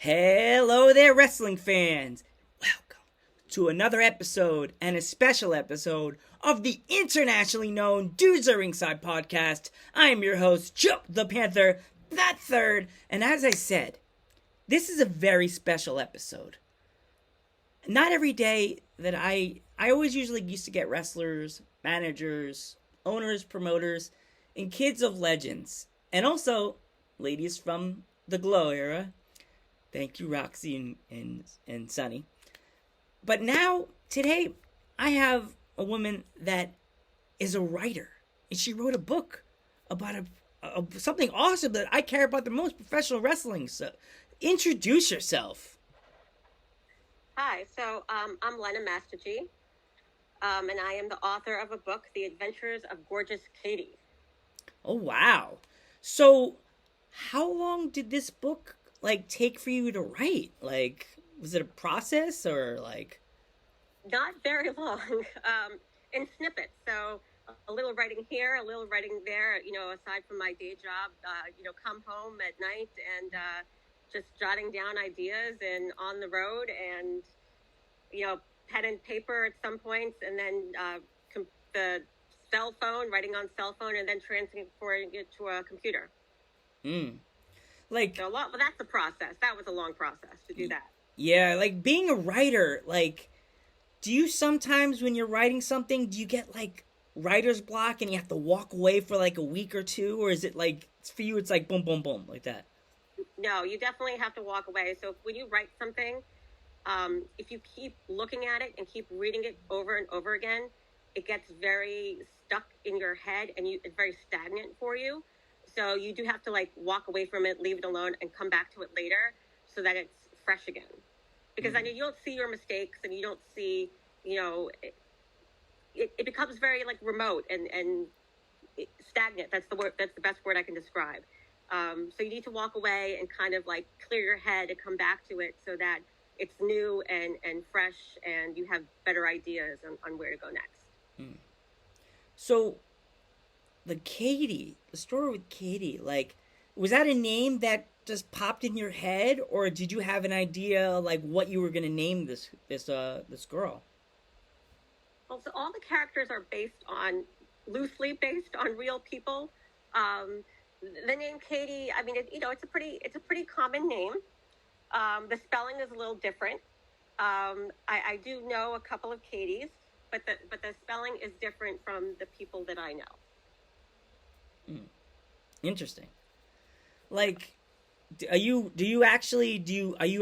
Hello there, wrestling fans! Welcome to another episode and a special episode of the internationally known Dudes at Ringside Podcast. I am your host, Joe the Panther, that third, and as I said, this is a very special episode. Not every day that I always usually used to get wrestlers, managers, owners, promoters, and kids of legends, and also ladies from the Glow era. Thank you, Roxy and Sunny. But now, today, I have a woman that is a writer. And she wrote a book about something awesome that I care about the most, professional wrestling. So, introduce yourself. Hi, I'm Lena Mastergy, and I am the author of a book, The Adventures of Gorgeous Katy. Oh, wow. So, how long did this book take for you to write? Was it a process or Not very long, in snippets. So a little writing here, a little writing there, aside from my day job, come home at night and just jotting down ideas and on the road and, pen and paper at some points, and then the cell phone, writing on cell phone, and then transferring it to a computer. So but that's the process. That was a long process to do that. Yeah, being a writer, do you sometimes when you're writing something, do you get writer's block and you have to walk away for a week or two, or is it for you it's boom boom boom like that? No, you definitely have to walk away. So when you write something, if you keep looking at it and keep reading it over and over again, it gets very stuck in your head and it's very stagnant for you. So you do have to walk away from it, leave it alone, and come back to it later so that it's fresh again. Because then you don't see your mistakes and you don't see, it becomes very remote and stagnant. That's the word. That's the best word I can describe. So you need to walk away and kind of clear your head and come back to it so that it's new and fresh and you have better ideas on where to go next. So the story with Katy, was that a name that just popped in your head, or did you have an idea what you were going to name this girl? Well, so all the characters are loosely based on real people. The name Katy, I mean, it's a pretty common name. The spelling is a little different. I do know a couple of Katys, but the spelling is different from the people that I know. Interesting. Are you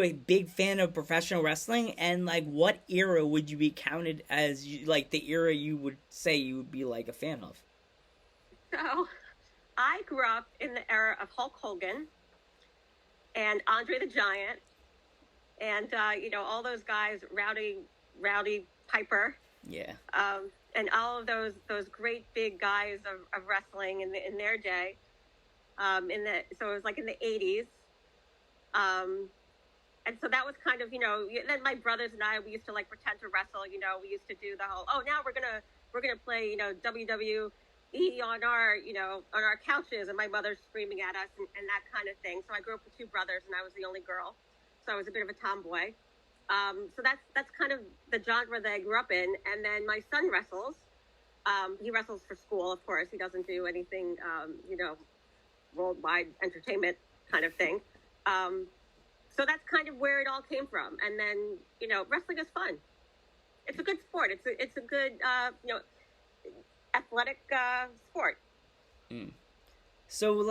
a big fan of professional wrestling? And what era would you be counted as the era you would say you would be a fan of? So, I grew up in the era of Hulk Hogan and Andre the Giant, and all those guys, Rowdy Piper. Yeah. And all of those great big guys of wrestling in their day. So it was in the 80s. And so that was kind of, then my brothers and I, we used to pretend to wrestle, we used to do the whole, now we're going to play, WWE on our couches, and my mother's screaming at us and that kind of thing. So I grew up with two brothers and I was the only girl. So I was a bit of a tomboy. So that's kind of the genre that I grew up in. And then my son wrestles. He wrestles for school, of course. He doesn't do anything, worldwide entertainment kind of thing. So that's kind of where it all came from. And then, wrestling is fun. It's a good sport. It's a good, athletic sport. So,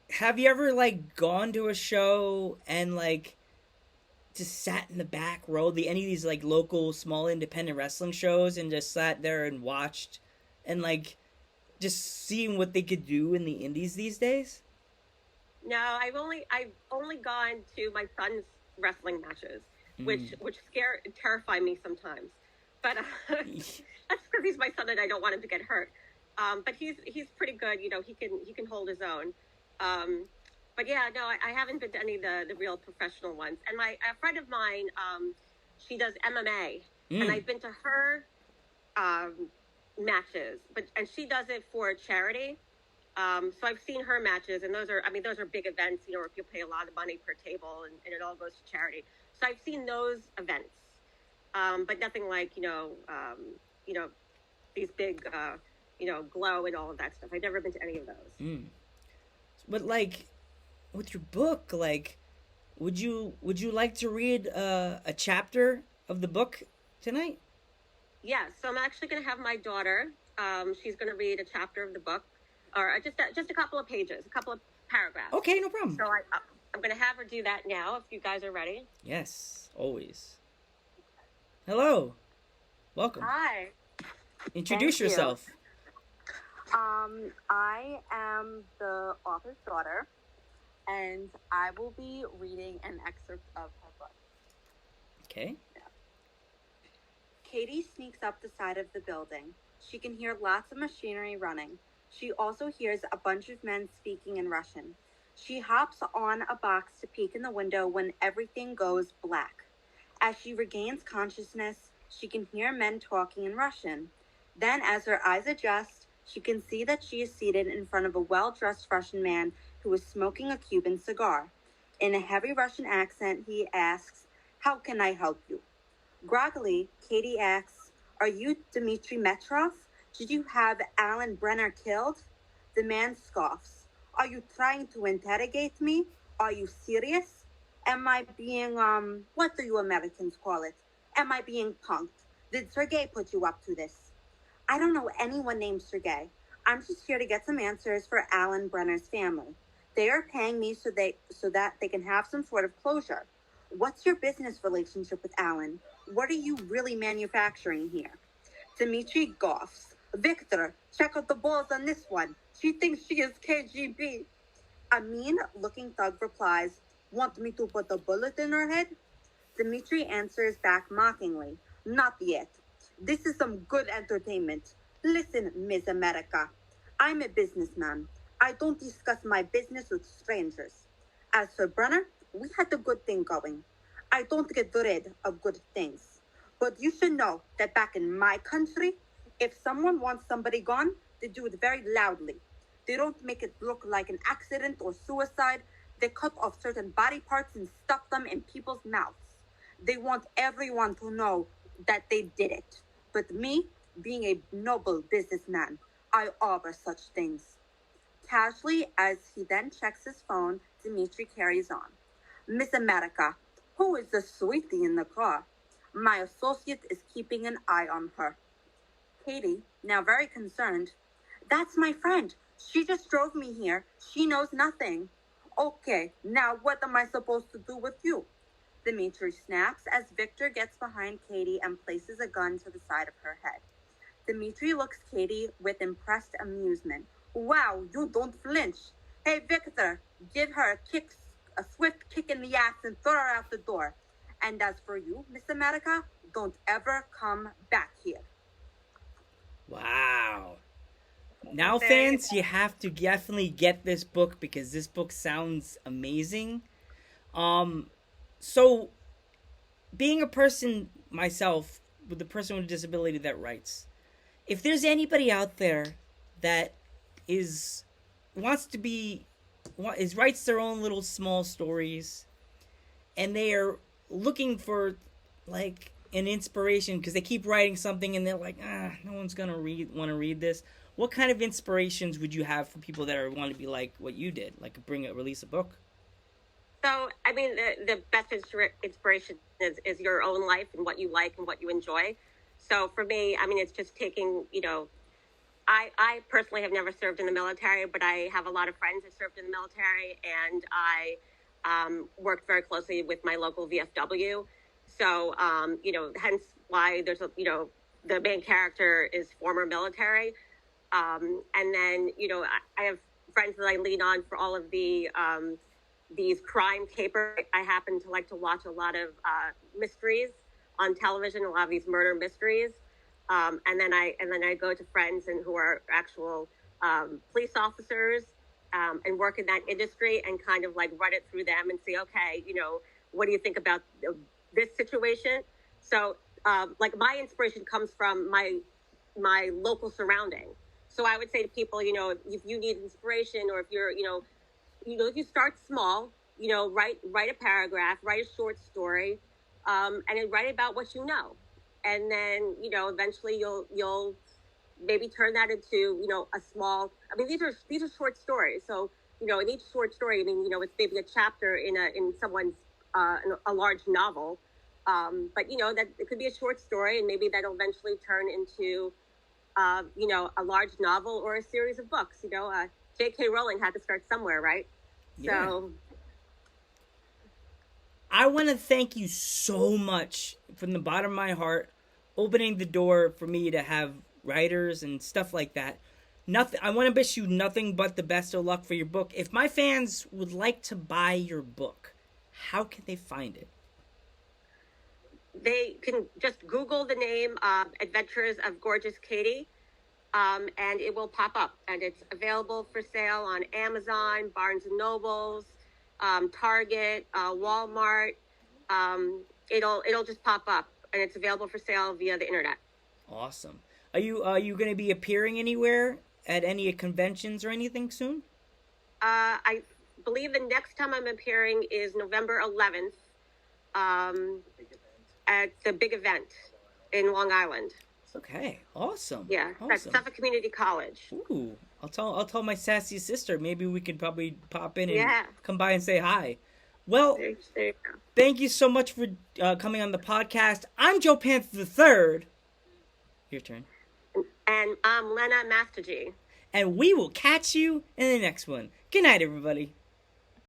have you ever, gone to a show and, just sat in the back row, any of these, local, small, independent wrestling shows, and just sat there and watched and, just seeing what they could do in the indies these days? No, I've only gone to my son's wrestling matches, which scare and terrify me sometimes. But that's because he's my son and I don't want him to get hurt. But he's pretty good. He can hold his own. But yeah, no, I haven't been to any of the real professional ones. And a friend of mine, she does MMA, and I've been to her matches, and she does it for charity. So I've seen her matches, and those are big events, you know, where people pay a lot of money per table, and it all goes to charity. So I've seen those events, but nothing like, you know, these big, glow and all of that stuff. I've never been to any of those. Mm. But like, with your book, like, would you like to read a chapter of the book tonight? Yeah, so I'm actually going to have my daughter. She's going to read a chapter of the book, or just a couple of pages, a couple of paragraphs. Okay, no problem. So I'm going to have her do that now, if you guys are ready. Yes, always. Hello. Welcome. Hi. Introduce yourself. I am the author's daughter, and I will be reading an excerpt of her book. Okay. Katy sneaks up the side of the building. She can hear lots of machinery running. She also hears a bunch of men speaking in Russian. She hops on a box to peek in the window when everything goes black. As she regains consciousness, she can hear men talking in Russian. Then, as her eyes adjust, she can see that she is seated in front of a well-dressed Russian man who is smoking a Cuban cigar. In a heavy Russian accent, he asks, "How can I help you?" Groggily, Katy asks, "Are you Dmitry Metrov? Did you have Alan Brenner killed?" The man scoffs. "Are you trying to interrogate me? Are you serious? Am I being, what do you Americans call it? Am I being punked? Did Sergei put you up to this?" "I don't know anyone named Sergei. I'm just here to get some answers for Alan Brenner's family. They are paying me so that they can have some sort of closure. What's your business relationship with Alan? What are you really manufacturing here?" Dmitry coughs. "Victor, check out the balls on this one. She thinks she is KGB. A mean-looking thug replies, "Want me to put a bullet in her head?" Dmitry answers back mockingly, "Not yet. This is some good entertainment. Listen, Miss America. I'm a businessman. I don't discuss my business with strangers. As for Brenner, we had a good thing going. I don't get rid of good things. But you should know that back in my country, if someone wants somebody gone, they do it very loudly. They don't make it look like an accident or suicide. They cut off certain body parts and stuff them in people's mouths. They want everyone to know that they did it. But me, being a noble businessman, I offer such things." Casually, as he then checks his phone, Dmitry carries on. "Miss America, who is the sweetie in the car? My associate is keeping an eye on her." Katy, now very concerned, "That's my friend. She just drove me here. She knows nothing." "Okay, now what am I supposed to do with you?" Dmitry snaps as Victor gets behind Katy and places a gun to the side of her head. Dmitry looks Katy with impressed amusement. "Wow, you don't flinch. Hey, Victor, give her a swift kick in the ass and throw her out the door. And as for you, Miss America, don't ever come back here." Wow. Now, fans, you have to definitely get this book because this book sounds amazing. So, being a person myself, with a person with a disability that writes, if there's anybody out there that writes their own little small stories, and they are looking for like an inspiration because they keep writing something and they're like, no one's gonna want to read this. What kind of inspirations would you have for people that want to be like what you did, like release a book? So, I mean, the best inspiration is your own life and what you like and what you enjoy. So for me, I mean, it's just taking, I personally have never served in the military, but I have a lot of friends that served in the military, and I worked very closely with my local VFW. So, hence why there's the main character is former military. And then, I have friends that I lean on for all of these crime capers. I happen to like to watch a lot of mysteries on television, a lot of these murder mysteries. And then I go to friends who are actual police officers and work in that industry and kind of like run it through them and see, okay, what do you think about this situation? So like my inspiration comes from my local surrounding. So I would say to people, if you need inspiration, or if you're, if you start small, write a paragraph, write a short story, and then write about what you know. And then, eventually you'll maybe turn that into, a small, these are short stories. So, in each short story, it's maybe a chapter in someone's, a large novel. But, that it could be a short story, and maybe that'll eventually turn into, a large novel or a series of books. J.K. Rowling had to start somewhere, right? Yeah. So I want to thank you so much from the bottom of my heart, opening the door for me to have writers and stuff like that. I want to wish you nothing but the best of luck for your book. If my fans would like to buy your book, how can they find it? they can just Google the name Adventures of Gorgeous Katy, and it will pop up. And it's available for sale on Amazon, Barnes & Nobles, Target, Walmart. It'll just pop up, and it's available for sale via the internet. Awesome. Are you going to be appearing anywhere at any conventions or anything soon? I believe the next time I'm appearing is November 11th at the big event in Long Island. Okay, awesome. Yeah, awesome. At Suffolk Community College. Ooh, I'll tell my sassy sister. Maybe we could probably pop in and come by and say hi. Well, There you go. Thank you so much for coming on the podcast. I'm Joe Panther III. Your turn. And I'm Lena Mastagy. And we will catch you in the next one. Good night, everybody.